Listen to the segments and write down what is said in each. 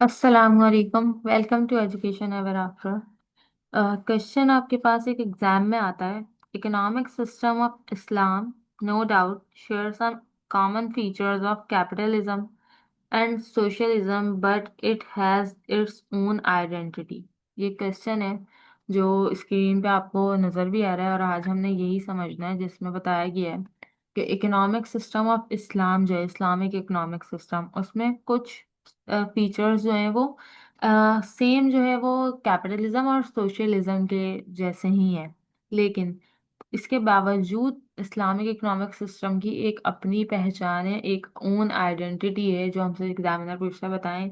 अस्सलामुअलैकुम। Welcome to education ever after. Question आपके पास एक एग्जाम में आता है। Economic system of Islam no doubt share some common features of capitalism and socialism but it has its own identity. ये question है जो स्क्रीन पे आपको नज़र भी आ रहा है, और आज हमने यही समझना है, जिसमें बताया गया है कि इकोनॉमिक सिस्टम ऑफ इस्लाम जो है, इस्लामिक इकोनॉमिक सिस्टम, उसमें कुछ फीचर्स जो हैं वो सेम जो है वो कैपिटलिज्म और सोशलिज्म के जैसे ही हैं। लेकिन इसके बावजूद इस्लामिक इकोनॉमिक सिस्टम की एक अपनी पहचान है, एक ओन आइडेंटिटी है, जो हमसे एग्जामिनर पूछता है बताएं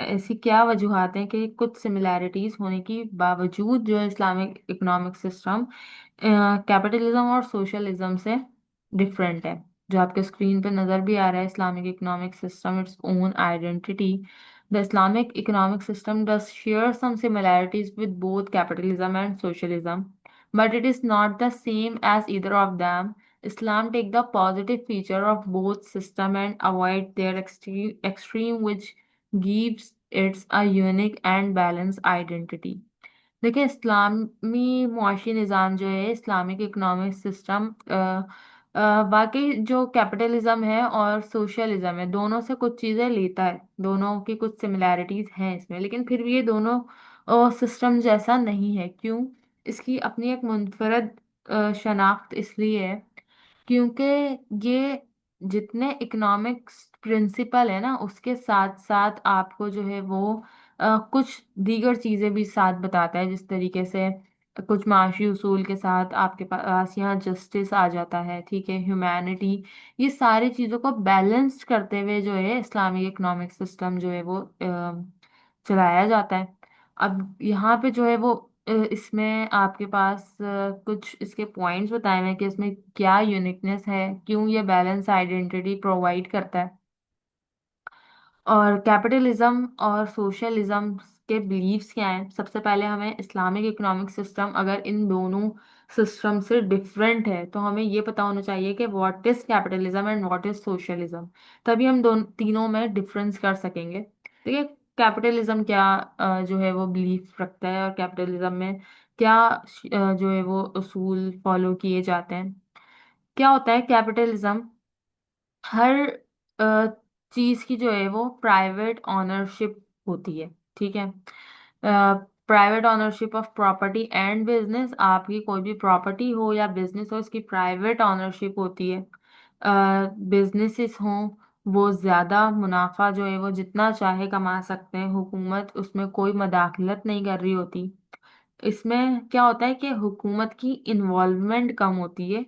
ऐसी क्या वजूहत हैं कि कुछ सिमिलैरिटीज होने की बावजूद जो इस्लामिक इकोनॉमिक सिस्टम कैपिटलिज्म और सोशलिज्म से डिफरेंट है। जो आपके स्क्रीन पे नज़र भी आ रहा है, Islamic economic system its own identity. The Islamic economic system does share some similarities with both capitalism and socialism, but it is not the same as either of them. Islam take the positive feature of both system and avoid their extreme, which gives it a unique and balanced identity. देखिए, इस्लामी मुआशी निज़ाम जो है, Islamic economic system वाकई जो capitalism है और socialism है, दोनों से कुछ चीज़ें लेता है, दोनों की कुछ सिमिलैरिटीज हैं इसमें, लेकिन फिर भी ये दोनों सिस्टम जैसा नहीं है। क्यों? इसकी अपनी एक मुनफरद शनाख्त इसलिए है क्योंकि ये जितने इकोनॉमिक्स प्रिंसिपल है ना, उसके साथ साथ आपको जो है वो कुछ दीगर चीज़ें भी साथ बताता है। जिस तरीके से कुछ माशी उसूल के साथ आपके पास यहाँ जस्टिस आ जाता है, ठीक है, ह्यूमैनिटी, ये सारी चीज़ों को बैलेंस करते हुए जो है इस्लामिक इकोनॉमिक सिस्टम जो है वो चलाया जाता है। अब यहाँ पे जो है वो इसमें आपके पास कुछ इसके पॉइंट्स बताए हुए हैं कि इसमें क्या यूनिकनेस है, क्यों ये बैलेंस आइडेंटिटी प्रोवाइड करता है, और कैपिटलिज्म और सोशलिज्म के बिलीव्स क्या हैं। सबसे पहले हमें इस्लामिक इकोनॉमिक सिस्टम अगर इन दोनों सिस्टम से डिफरेंट है तो हमें ये पता होना चाहिए कि what is capitalism and what is socialism. तभी हम दोनों तीनों में डिफरेंस कर सकेंगे। देखिए, कैपिटलिज्म क्या जो है वो बिलीफ रखता है, और कैपिटलिज्म में क्या जो है वो उसूल फॉलो किए जाते हैं। क्या होता है कैपिटलिज्म? हर चीज की जो है वो प्राइवेट ऑनरशिप होती है, ठीक है। Private ownership of property and business, आपकी कोई भी प्रॉपर्टी हो या बिजनेस हो, इसकी प्राइवेट ऑनरशिप होती है। बिजनेसेस हों, वो ज्यादा मुनाफा जो है वो जितना चाहे कमा सकते हैं, हुकूमत उसमें कोई मदाखलत नहीं कर रही होती। इसमें क्या होता है कि हुकूमत की इन्वॉल्वमेंट कम होती है।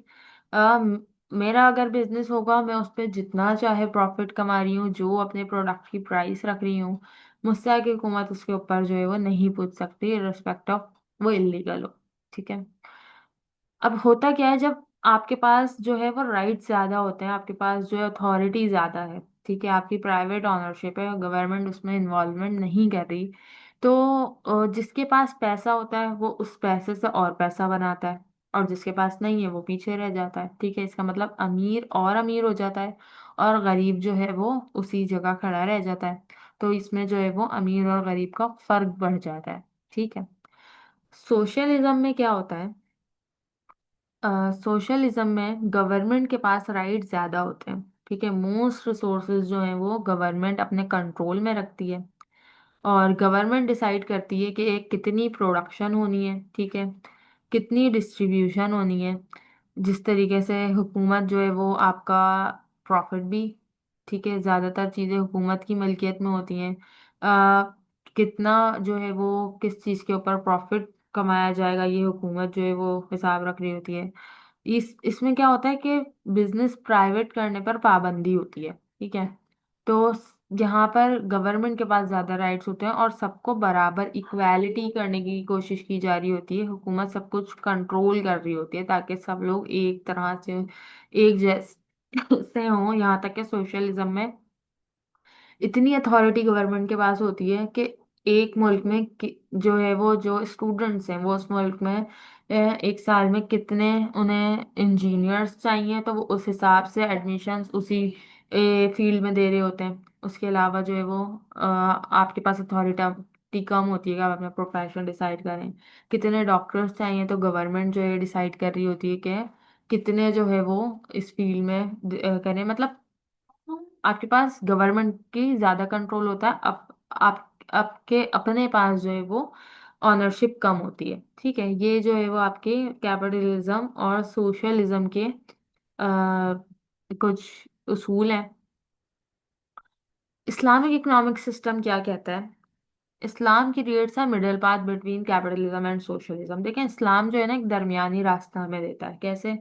अ, म- मेरा अगर बिजनेस होगा, मैं उस पर जितना चाहे प्रॉफिट कमा रही हूँ, जो अपने प्रोडक्ट की प्राइस रख रही हूँ, मुझसे आगे हुकूमत उसके ऊपर जो है वो नहीं पूछ सकती, रिस्पेक्ट ऑफ वो इलीगल हो, ठीक है। अब होता क्या है, जब आपके पास जो है वो राइट ज्यादा होते हैं, आपके पास जो है अथॉरिटी ज्यादा है, ठीक है, आपकी प्राइवेट ऑनरशिप है, गवर्नमेंट उसमें इन्वॉल्वमेंट नहीं कर रही, तो जिसके पास पैसा होता है वो उस पैसे से और पैसा बनाता है, और जिसके पास नहीं है वो पीछे रह जाता है, ठीक है। इसका मतलब अमीर और अमीर हो जाता है, और गरीब जो है वो उसी जगह खड़ा रह जाता है। तो इसमें जो है वो अमीर और गरीब का फर्क बढ़ जाता है, ठीक है। सोशलिज्म में क्या होता है? सोशलिज्म में गवर्नमेंट के पास राइट ज्यादा होते हैं, ठीक है। मोस्ट रिसोर्सेज जो हैं वो गवर्नमेंट अपने कंट्रोल में रखती है, और गवर्नमेंट डिसाइड करती है कि एक कितनी प्रोडक्शन होनी है, ठीक है, कितनी डिस्ट्रीब्यूशन होनी है। जिस तरीके से हुकूमत जो है वो आपका प्रॉफिट भी, ठीक है, ज़्यादातर चीज़ें हुकूमत की मिल्कियत में होती हैं। कितना जो है वो किस चीज़ के ऊपर प्रॉफिट कमाया जाएगा, ये हुकूमत जो है वो हिसाब रख रही होती है। इसमें क्या होता है कि बिजनेस प्राइवेट करने पर पाबंदी होती है, ठीक है। तो यहाँ पर गवर्नमेंट के पास ज्यादा राइट्स होते हैं, और सबको बराबर इक्वालिटी करने की कोशिश की जा रही होती है, हुकूमत सब कुछ कंट्रोल कर रही होती है ताकि सब लोग एक तरह से एक जैसे से हों। यहाँ तक कि सोशलिज्म में इतनी अथॉरिटी गवर्नमेंट के पास होती है कि एक मुल्क में जो है वो जो स्टूडेंट्स हैं वो उस मुल्क में एक साल में कितने उन्हें इंजीनियर्स चाहिए, तो वो उस हिसाब से एडमिशन्स उसी फील्ड में दे रहे होते हैं। उसके अलावा जो है वो आपके पास अथॉरिटी कम होती है कि आप अपना प्रोफेशन डिसाइड करें। कितने डॉक्टर्स चाहिए तो गवर्नमेंट जो है डिसाइड कर रही होती है कि कितने जो है वो इस फील्ड में करें। मतलब आपके पास गवर्नमेंट की ज्यादा कंट्रोल होता है। आप आपके अपने पास जो है वो ऑनरशिप कम होती है। ठीक है, ये जो है वो आपके कैपिटलिज्म और सोशलिज्म के कुछ उसूल हैं। इस्लामिक इकोनॉमिक सिस्टम क्या कहता है? Islam creates a middle path between capitalism and socialism. देखें, इस्लाम जो है ना एक दरमियानी रास्ता हमें देता है। कैसे?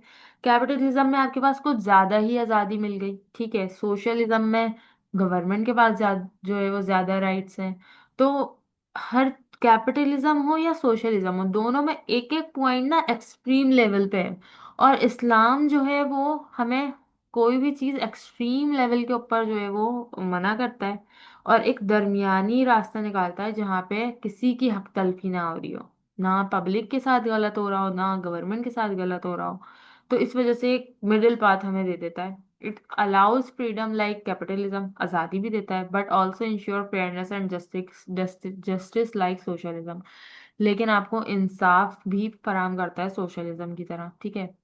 कैपिटलिज्म में आपके पास कुछ ज्यादा ही आजादी मिल गई, ठीक है। सोशलिज्म में गवर्नमेंट के पास जो है वो ज्यादा राइट्स हैं। तो हर कैपिटलिज्म हो या सोशलिज्म हो, दोनों में एक एक पॉइंट ना एक्सट्रीम लेवल पे है। और इस्लाम जो है वो हमें कोई भी चीज एक्सट्रीम लेवल के ऊपर जो है वो मना करता है, और एक दरमियानी रास्ता निकालता है जहाँ पे किसी की हक तलफी ना हो रही हो, ना पब्लिक के साथ गलत हो रहा हो, ना गवर्नमेंट के साथ गलत हो रहा हो। तो इस वजह से एक मिडिल पाथ हमें दे देता है। It allows freedom like capitalism, आज़ादी भी देता है, but also ensure fairness and justice like socialism. लेकिन आपको इंसाफ भी फराहम करता है सोशलिज्म की तरह, ठीक है।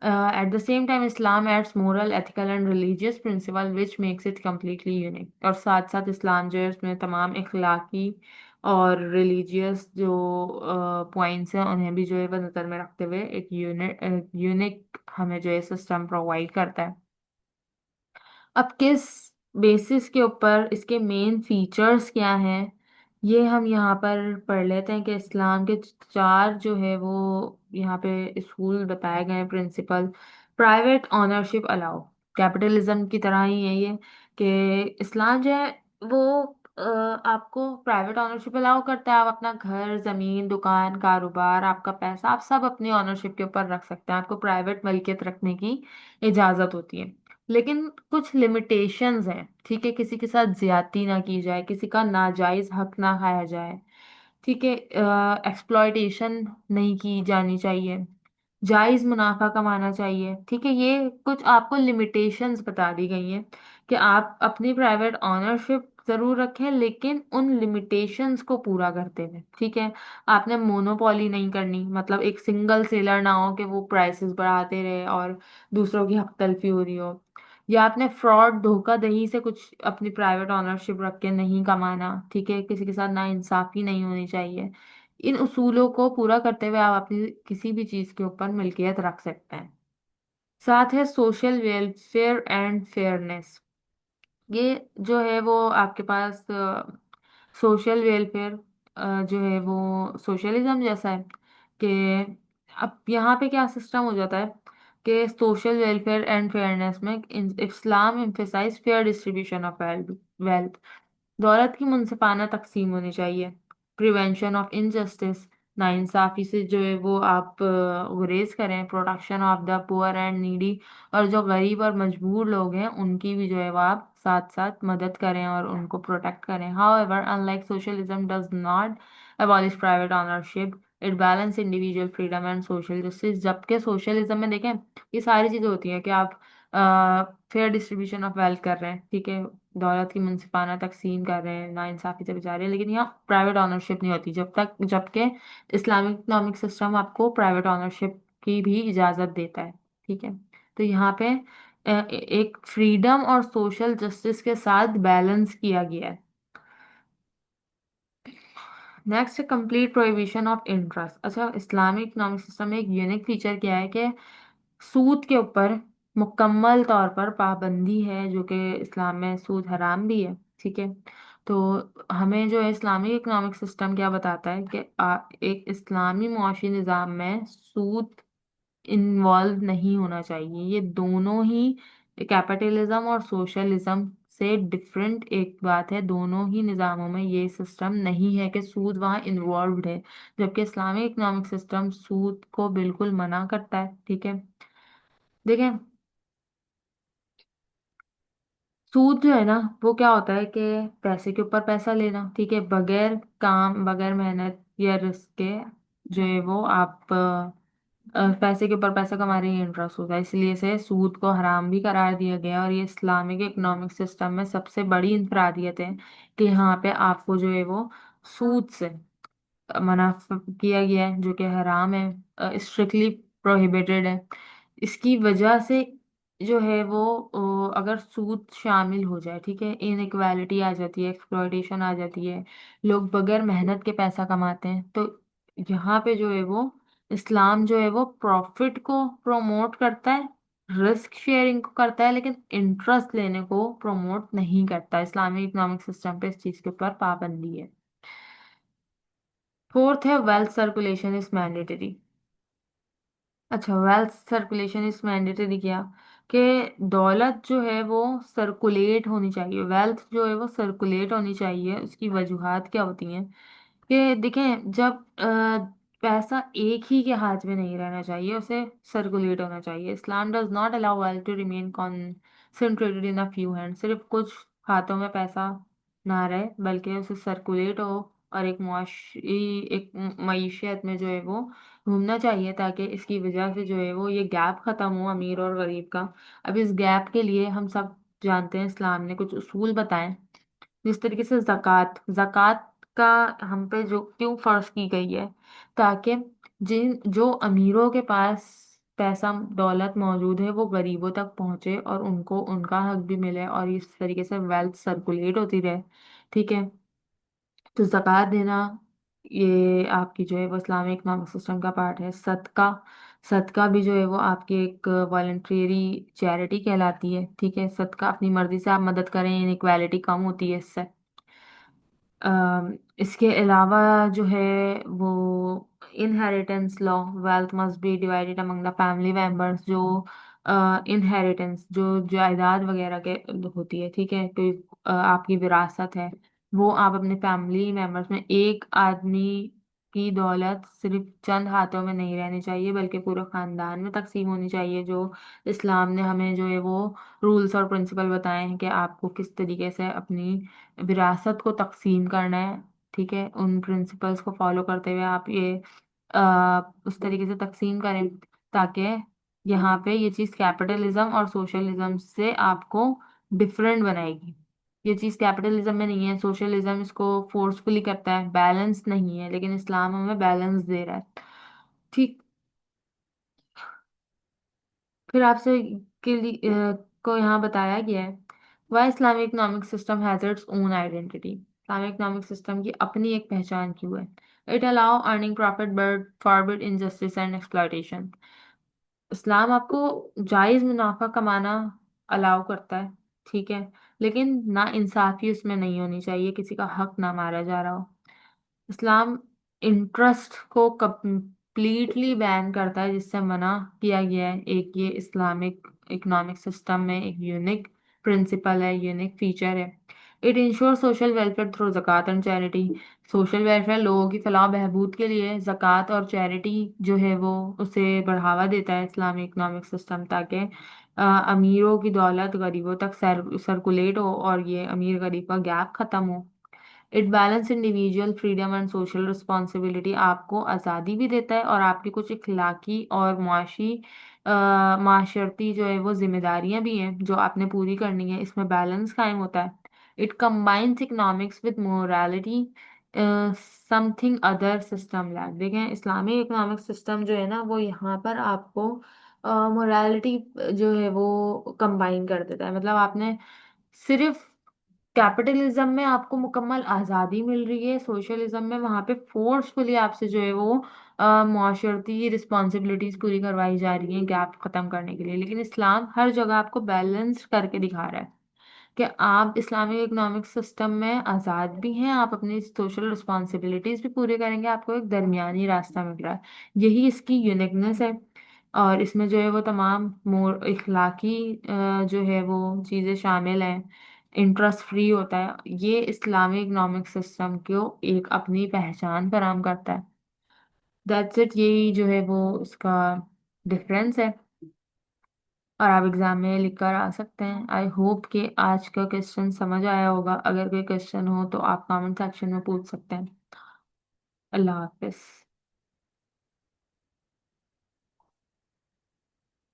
At the same time Islam adds moral ethical and religious principle which makes it completely unique. और साथ साथ इस्लाम जो है उसमें तमाम इखलाकी और रिलीजियस जो पॉइंट्स हैं उन्हें भी जो है वो नज़र में रखते हुए एक यूनिक हमें जो है सिस्टम प्रोवाइड करता है। अब किस बेसिस के ऊपर इसके मेन फीचर्स क्या हैं, ये हम यहाँ पर पढ़ लेते हैं कि इस्लाम के चार जो है वो यहाँ पे इसूल बताए गए हैं, principle. Private ownership allow, capitalism की तरह ही है ये, कि इस्लाम जो है वो आपको प्राइवेट ऑनरशिप अलाउ करता है। आप अपना घर, जमीन, दुकान, कारोबार, आपका पैसा, आप सब अपनी ऑनरशिप के ऊपर रख सकते हैं। आपको प्राइवेट मलकियत रखने की इजाजत होती है, लेकिन कुछ लिमिटेशंस हैं, ठीक है। किसी के साथ ज्यादती ना की जाए, किसी का नाजायज हक ना खाया जाए, ठीक है। एक्सप्लॉयटेशन नहीं की जानी चाहिए, जायज मुनाफा कमाना चाहिए, ठीक है। ये कुछ आपको लिमिटेशंस बता दी गई हैं कि आप अपनी प्राइवेट ऑनरशिप जरूर रखें, लेकिन उन लिमिटेशंस को पूरा करते हुए, ठीक है। आपने मोनोपोली नहीं करनी, मतलब एक सिंगल सेलर ना हो कि वो प्राइसेस बढ़ाते रहे और दूसरों की हक तलफी हो रही हो। या आपने फ्रॉड, धोखाधड़ी से कुछ अपनी प्राइवेट ऑनरशिप रख के नहीं कमाना, ठीक है। किसी के साथ ना इंसाफी नहीं होनी चाहिए। इन उसूलों को पूरा करते हुए आप अपनी किसी भी चीज के ऊपर मिल्कियत रख सकते हैं। साथ है सोशल वेलफेयर एंड फेयरनेस। ये जो है वो आपके पास सोशल वेलफेयर जो है वो सोशलिज्म जैसा है, कि अब यहाँ पे क्या सिस्टम हो जाता है कि सोशल वेलफेयर एंड फेयरनेस में Islam emphasise fair distribution of wealth. दौलत की मुनसिफाना तकसीम होनी चाहिए। प्रिवेंशन ऑफ इनजस्टिस, नाइंसाफी से जो है वो आप गुरेज करें। Protection of the poor and needy, और जो गरीब और मजबूर लोग हैं उनकी भी जो है वो आप साथ साथ मदद करें और उनको प्रोटेक्ट करें। However unlike socialism does not abolish private ownership, it balance individual freedom and social justice. जबकि सोशलिज्म में देखें ये सारी चीजें होती हैं कि आप फेयर डिस्ट्रीब्यूशन ऑफ वेल्थ कर रहे हैं, ठीक है, दौलत की मुनसिफाना तकसीम कर रहे हैं, नाइंसाफी से बचा रहे हैं, लेकिन यहाँ प्राइवेट ऑनरशिप नहीं होती जबकि इस्लामिक इकोनॉमिक सिस्टम आपको प्राइवेट ऑनरशिप की भी इजाज़त देता है, ठीक है। तो यहाँ पे एक फ्रीडम और सोशल जस्टिस के साथ बैलेंस किया गया है। नेक्स्ट है कंप्लीट प्रोहिबिशन ऑफ इंटरेस्ट। अच्छा, इस्लामिक इकोनॉमिक सिस्टम में एक यूनिक फीचर क्या है कि सूद के ऊपर मुकम्मल तौर पर पाबंदी है, जो कि इस्लाम में सूद हराम भी है, ठीक है। तो हमें जो है इस्लामिक इकोनॉमिक सिस्टम क्या बताता है कि एक इस्लामी मुआशी निज़ाम में सूद इन्वॉल्व नहीं होना चाहिए। ये दोनों ही कैपिटलिज्म और सोशलिज्म से डिफरेंट एक बात है। दोनों ही निज़ामों में ये सिस्टम नहीं है कि सूद वहाँ इन्वॉल्व्ड है, जबकि इस्लामिक इकोनॉमिक सिस्टम सूद को बिल्कुल मना करता है, ठीक है। देखें, सूद जो है ना वो क्या होता है कि पैसे के ऊपर पैसा लेना, ठीक है, बगैर काम, बगैर मेहनत या रिस्क के जो है वो आप पैसे के ऊपर पैसा कमा रही है, इंटरेस्ट होगा, इसलिए से सूद को हराम भी करार दिया गया। और ये इस्लामिक इकोनॉमिक सिस्टम में सबसे बड़ी इंफरादियत है कि यहाँ पे आपको जो है वो सूद से मना किया गया है, जो कि हराम है, स्ट्रिक्टली प्रोहिबिटेड है। इसकी वजह से जो है वो अगर सूद शामिल हो जाए, ठीक है, इनइक्वालिटी आ जाती है, एक्सप्लॉयटेशन आ जाती है, लोग बगैर मेहनत के पैसा कमाते हैं। तो यहाँ पे जो है वो इस्लाम जो है वो प्रॉफिट को प्रमोट करता है, रिस्क शेयरिंग को करता है, लेकिन इंटरेस्ट लेने को प्रमोट नहीं करता। इस्लामिक इकोनॉमिक सिस्टम पे इस चीज़ के ऊपर पाबंदी है। फोर्थ है वेल्थ सर्कुलेशन इज मैंडेटरी। अच्छा, वेल्थ सर्कुलेशन इज मैंडेटरी क्या? कि दौलत जो है वो सर्कुलेट होनी चाहिए, वेल्थ जो है वो सर्कुलेट होनी चाहिए। उसकी वजूहात क्या होती हैं कि देखें, जब पैसा एक ही के हाथ में नहीं रहना चाहिए, उसे सर्कुलेट होना चाहिए। Islam does not allow wealth to remain concentrated in a few hand, सिर्फ कुछ हाथों में पैसा ना रहे, बल्कि उसे सर्कुलेट हो और एक मईशत में जो है वो घूमना चाहिए, ताकि इसकी वजह से जो है वो ये गैप खत्म हो अमीर और गरीब का। अब इस गैप के लिए हम सब जानते हैं, इस्लाम ने कुछ उसूल बताए। जिस तरीके से जक़ात जक़ात का हम पे जो क्यों फर्ज की गई है, ताकि जिन जो अमीरों के पास पैसा दौलत मौजूद है वो गरीबों तक पहुंचे और उनको उनका हक भी मिले, और इस तरीके से वेल्थ सर्कुलेट होती रहे। ठीक है, तो ज़कात देना ये आपकी जो है वो इस्लामिक इकोनॉमिक सिस्टम का पार्ट है। सदका, सदका भी जो है वो आपकी एक वॉलंटरी चैरिटी कहलाती है। ठीक है, सदका अपनी मर्जी से आप मदद करें, इनइक्वालिटी कम होती है इससे। इसके अलावा जो है वो inheritance law, wealth must be divided among the family members. जो इनहेरिटेंस जो जायदाद वगैरह के होती है, ठीक है, कोई आपकी विरासत है, वो आप अपने फैमिली मेंबर्स में, एक आदमी की दौलत सिर्फ चंद हाथों में नहीं रहनी चाहिए, बल्कि पूरे खानदान में तकसीम होनी चाहिए। जो इस्लाम ने हमें जो है वो रूल्स और प्रिंसिपल बताए हैं कि आपको किस तरीके से अपनी विरासत को तकसीम करना है। ठीक है, उन प्रिंसिपल्स को फॉलो करते हुए आप ये उस तरीके से तकसीम करें, ताकि यहाँ पे ये चीज़ कैपिटलिज्म और सोशलिज्म से आपको डिफरेंट बनाएगी। ये चीज़ कैपिटलिज्म में नहीं है, सोशलिज्म इसको फोर्सफुली करता है, बैलेंस नहीं है, लेकिन इस्लाम हमें बैलेंस दे रहा है। ठीक, फिर आपसे के लिए को यहाँ बताया गया है why Islamic economic system has its own identity. Islamic economic system की अपनी एक पहचान क्यों है? It allow earning profit but forbid injustice and exploitation. इस्लाम आपको जायज मुनाफा कमाना अलाउ करता है, ठीक है, लेकिन ना इंसाफी उसमें नहीं होनी चाहिए, किसी का हक ना मारा जा रहा हो। इस्लाम इंटरेस्ट को कंप्लीटली बैन करता है, जिससे मना किया गया है। एक ये इस्लामिक इकोनॉमिक सिस्टम में एक यूनिक प्रिंसिपल है, यूनिक फीचर है। It ensure social welfare through zakat and charity. Social welfare, लोगों की फलाह बहबूद के लिए ज़कात और चैरिटी जो है वो उसे बढ़ावा देता है इस्लामिक इकोनॉमिक सिस्टम, ताकि अमीरों की दौलत गरीबों तक सर्कुलेट हो और ये अमीर गरीब का गैप ख़त्म हो। It balance individual freedom and social responsibility. आपको आज़ादी भी देता है और आपकी कुछ इखलाकी और मुआशी माशरती जो है वो जिम्मेदारियां भी हैं जो आपने पूरी करनी है। इसमें बैलेंस कायम होता है। It combines economics with morality, something other system lack. देखें, इस्लामिक इकोनॉमिक सिस्टम जो है ना वो यहाँ पर आपको मोरालिटी जो है वो कंबाइन कर देता है। मतलब आपने सिर्फ कैपिटलिज्म में आपको मुकम्मल आज़ादी मिल रही है, सोशलिज्म में वहाँ पे फोर्सफुली आपसे जो है वो माशरती रिस्पॉन्सिबिलिटीज पूरी करवाई जा रही हैं गैप खत्म करने के लिए। लेकिन इस्लाम हर जगह आपको बैलेंस करके दिखा रहा है कि आप इस्लामिक इकोनॉमिक सिस्टम में आज़ाद भी हैं, आप अपनी सोशल रिस्पॉन्सिबिलिटीज भी पूरी करेंगे, आपको एक दरमियानी रास्ता मिल रहा है। यही इसकी यूनिकनेस है। और इसमें जो है वो तमाम मोर इखलाकी जो है वो चीज़ें शामिल हैं। इंटरेस्ट फ्री होता है। ये इस्लामिक इकोनॉमिक सिस्टम को एक अपनी पहचान फराहम करता है। दैट्स इट, यही जो है वो उसका डिफरेंस है, और आप एग्जाम में लिख कर आ सकते हैं। आई होप कि आज का क्वेश्चन समझ आया होगा। अगर कोई क्वेश्चन हो तो आप कमेंट सेक्शन में पूछ सकते हैं। अल्लाह हाफिज।